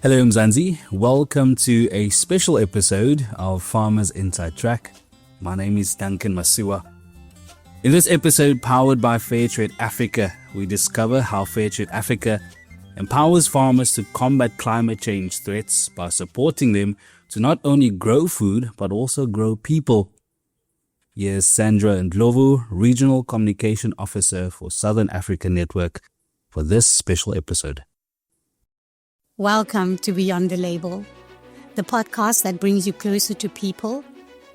Hello Mzansi, welcome to a special episode of Farmers Inside Track. My name is Duncan Masiwa. In this episode, powered by Fairtrade Africa, we discover how Fairtrade Africa empowers farmers to combat climate change threats by supporting them to not only grow food, but also grow people. Here's Sandra Ndlovu, Regional Communication Officer for Southern Africa Network, for this special episode. Welcome to Beyond the Label, the podcast that brings you closer to people,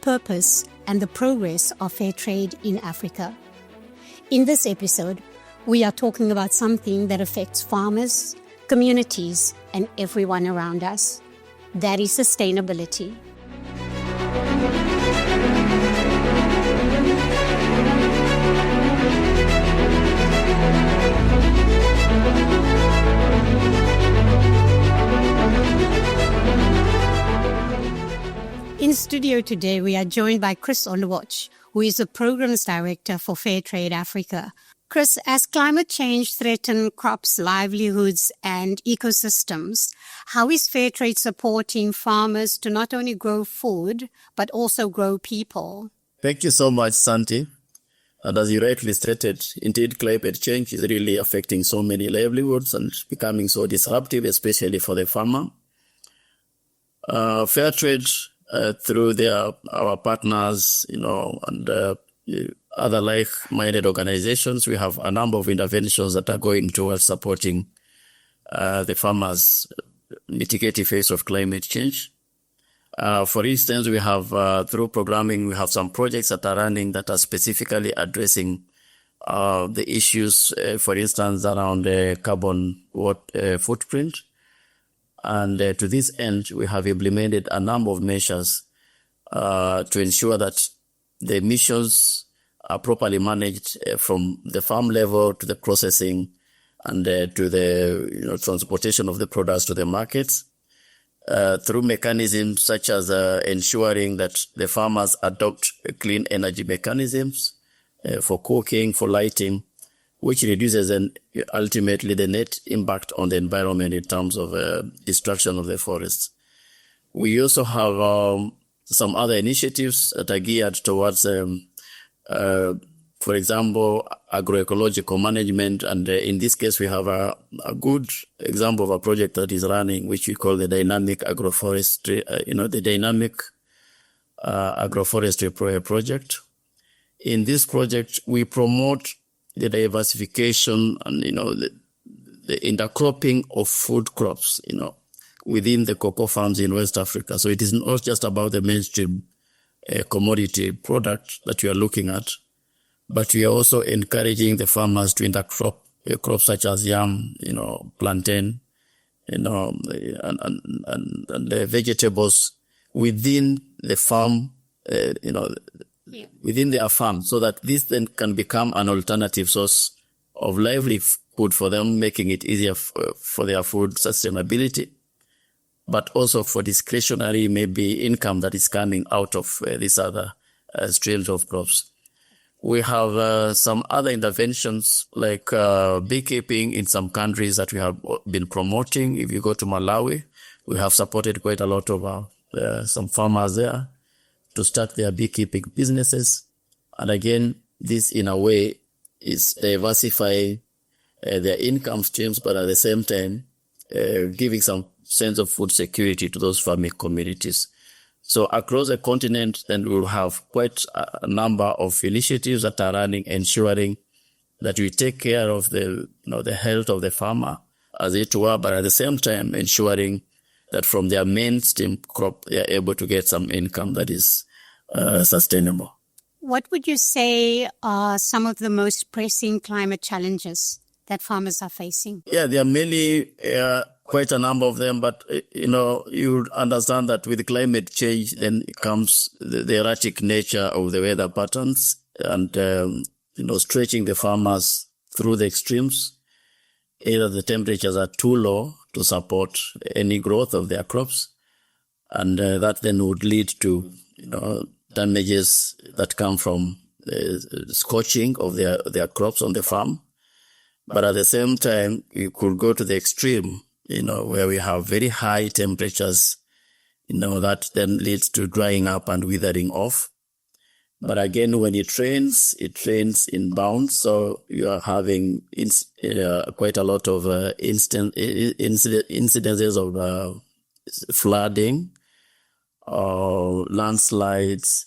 purpose, and the progress of fair trade in Africa. In this episode, we are talking about something that affects farmers, communities, and everyone around us. That is sustainability. In studio today, we are joined by Chris Oluwatch, who is the Programs Director for Fairtrade Africa. Chris, as climate change threatens crops, livelihoods, and ecosystems, how is Fairtrade supporting farmers to not only grow food, but also grow people? Thank you so much, Santi. And as you rightly stated, indeed, climate change is really affecting so many livelihoods and becoming so disruptive, especially for the farmer. Fairtrade, through our partners, and other like-minded organizations, we have a number of interventions that are going towards supporting the farmers mitigate the effects of climate change. For instance, we have, through programming, we have some projects that are running that are specifically addressing the issues, for instance, around the carbon footprint. And to this end, we have implemented a number of measures to ensure that the emissions are properly managed from the farm level to the processing and to the transportation of the products to the markets, through mechanisms such as ensuring that the farmers adopt clean energy mechanisms for cooking, for lighting, which reduces ultimately the net impact on the environment in terms of destruction of the forests. We also have some other initiatives that are geared towards, for example, agroecological management. And in this case, we have a good example of a project that is running, which we call the dynamic agroforestry, the dynamic agroforestry project. In this project, we promote the diversification and, the intercropping of food crops, within the cocoa farms in West Africa. So it is not just about the mainstream commodity product that we are looking at, but we are also encouraging the farmers to intercrop crops such as yam, plantain, and the vegetables within the farm, within their farm, so that this then can become an alternative source of livelihood for them, making it easier for their food sustainability, but also for discretionary maybe income that is coming out of these other streams of crops. We have some other interventions like beekeeping in some countries that we have been promoting. If you go to Malawi, we have supported quite a lot of some farmers there to start their beekeeping businesses. And again, this in a way is diversifying their income streams, but at the same time, giving some sense of food security to those farming communities. So across the continent, then we'll have quite a number of initiatives that are running, ensuring that we take care of the health of the farmer, as it were, but at the same time, ensuring that from their mainstream crop, they are able to get some income that is sustainable. What would you say are some of the most pressing climate challenges that farmers are facing? Yeah, there are many, quite a number of them, but, you understand that with climate change, then comes the erratic nature of the weather patterns and, stretching the farmers through the extremes. Either the temperatures are too low to support any growth of their crops, and that then would lead to, damages that come from scorching of their crops on the farm. But at the same time, you could go to the extreme where we have very high temperatures, that then leads to drying up and withering off. But again, when it rains in bounds. So you are having quite a lot of incidences of flooding, landslides,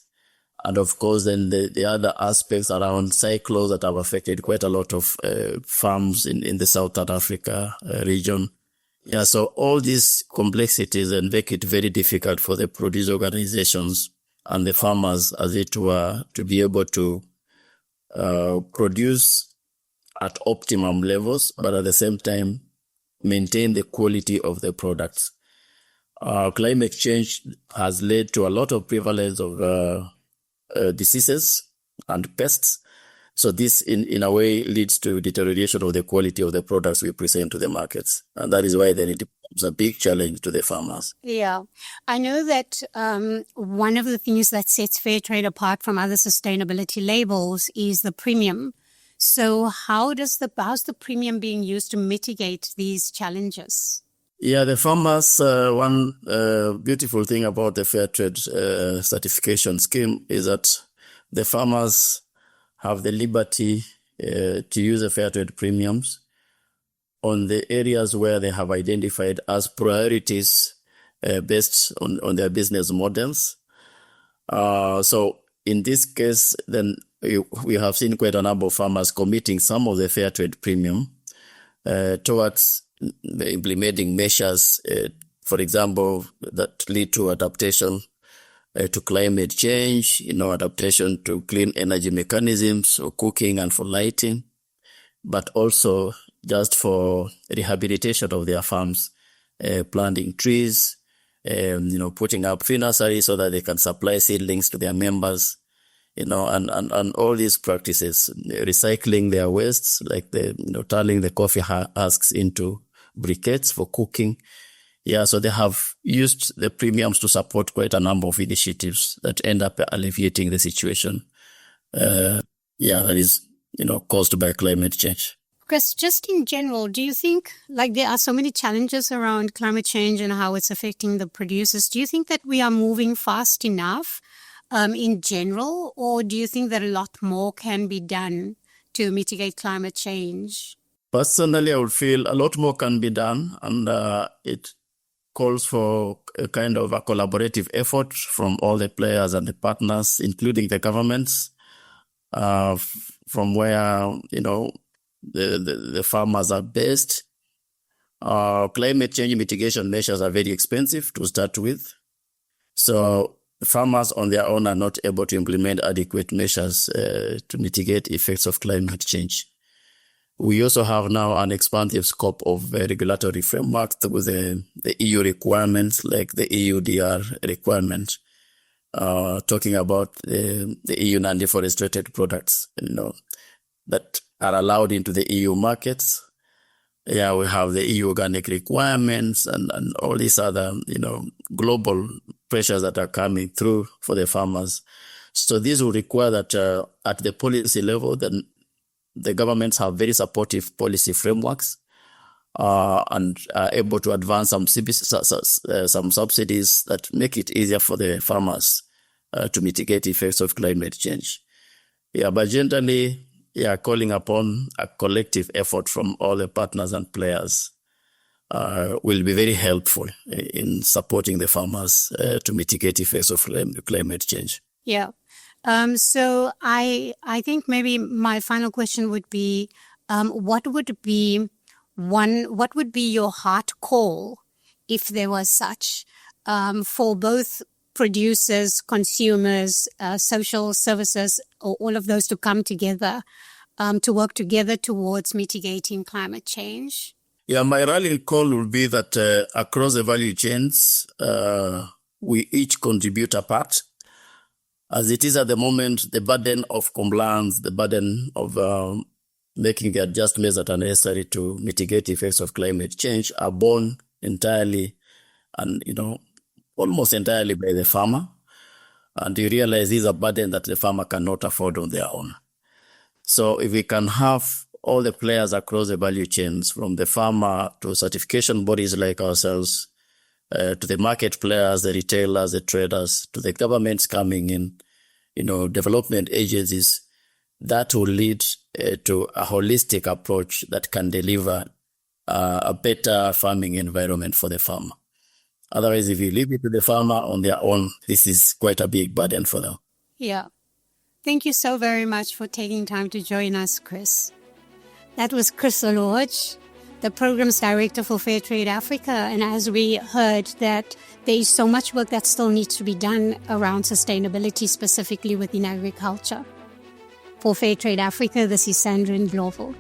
and of course, then the other aspects around cyclones that have affected quite a lot of farms in the Southern Africa region. Yeah, so all these complexities and make it very difficult for the produce organizations and the farmers, as it were, to be able to produce at optimum levels, but at the same time, maintain the quality of the products. Climate change has led to a lot of prevalence of diseases and pests. So this, in a way, leads to deterioration of the quality of the products we present to the markets. And that is why then it becomes a big challenge to the farmers. Yeah. I know that one of the things that sets Fairtrade apart from other sustainability labels is the premium. So how's the premium being used to mitigate these challenges? Yeah, the farmers, one beautiful thing about the Fairtrade certification scheme is that the farmers have the liberty to use the Fairtrade premiums on the areas where they have identified as priorities based on their business models. So in this case, then we have seen quite a number of farmers committing some of the Fairtrade premium towards implementing measures, for example, that lead to adaptation to climate change, adaptation to clean energy mechanisms for cooking and for lighting, but also just for rehabilitation of their farms, planting trees, putting up free nurseries so that they can supply seedlings to their members, and all these practices, recycling their wastes, like turning the coffee husks into briquettes for cooking. Yeah, so they have used the premiums to support quite a number of initiatives that end up alleviating the situation. That is, caused by climate change. Chris, just in general, do you think, there are so many challenges around climate change and how it's affecting the producers? Do you think that we are moving fast enough in general, or do you think that a lot more can be done to mitigate climate change? Personally, I would feel a lot more can be done, and it calls for a kind of a collaborative effort from all the players and the partners, including the governments, from where, the farmers are based. Climate change mitigation measures are very expensive to start with. So farmers on their own are not able to implement adequate measures to mitigate effects of climate change. We also have now an expansive scope of regulatory frameworks with the EU requirements, like the EUDR requirement, talking about the EU non-deforested products, that are allowed into the EU markets. Yeah, we have the EU organic requirements and all these other, global pressures that are coming through for the farmers. So this will require that at the policy level, then the governments have very supportive policy frameworks and are able to advance some subsidies that make it easier for the farmers to mitigate effects of climate change. Yeah, but generally, calling upon a collective effort from all the partners and players will be very helpful in supporting the farmers to mitigate effects of climate change. Yeah. So I think maybe my final question would be, what would be your heart call, if there was such, for both producers, consumers, social services, or all of those to come together, to work together towards mitigating climate change? Yeah, my rallying call would be that across the value chains, we each contribute a part. As it is at the moment, the burden of compliance, the burden of making the adjustments that are necessary to mitigate effects of climate change are borne entirely and, almost entirely by the farmer. And you realize these are burden that the farmer cannot afford on their own. So if we can have all the players across the value chains, from the farmer to certification bodies like ourselves, to the market players, the retailers, the traders, to the governments coming in, development agencies, that will lead to a holistic approach that can deliver a better farming environment for the farmer. Otherwise, if you leave it to the farmer on their own, this is quite a big burden for them. Yeah. Thank you so very much for taking time to join us, Chris. That was Chris Oluoch, the Programs Director for Fairtrade Africa. And as we heard, that there is so much work that still needs to be done around sustainability, specifically within agriculture. For Fairtrade Africa, this is Sandra Ndlovu.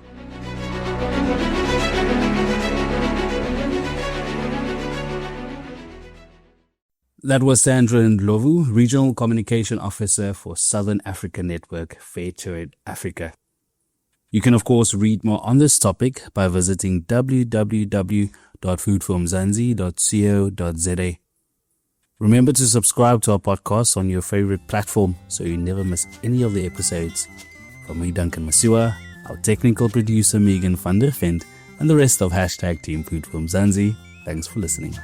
That was Sandra Ndlovu, Regional Communication Officer for Southern Africa Network, Fairtrade Africa. You can, of course, read more on this topic by visiting www.foodformzansi.co.za. Remember to subscribe to our podcast on your favorite platform so you never miss any of the episodes. From me, Duncan Masiwa, our technical producer, Megan van der Vent, and the rest of #Team Food for Mzansi, thanks for listening.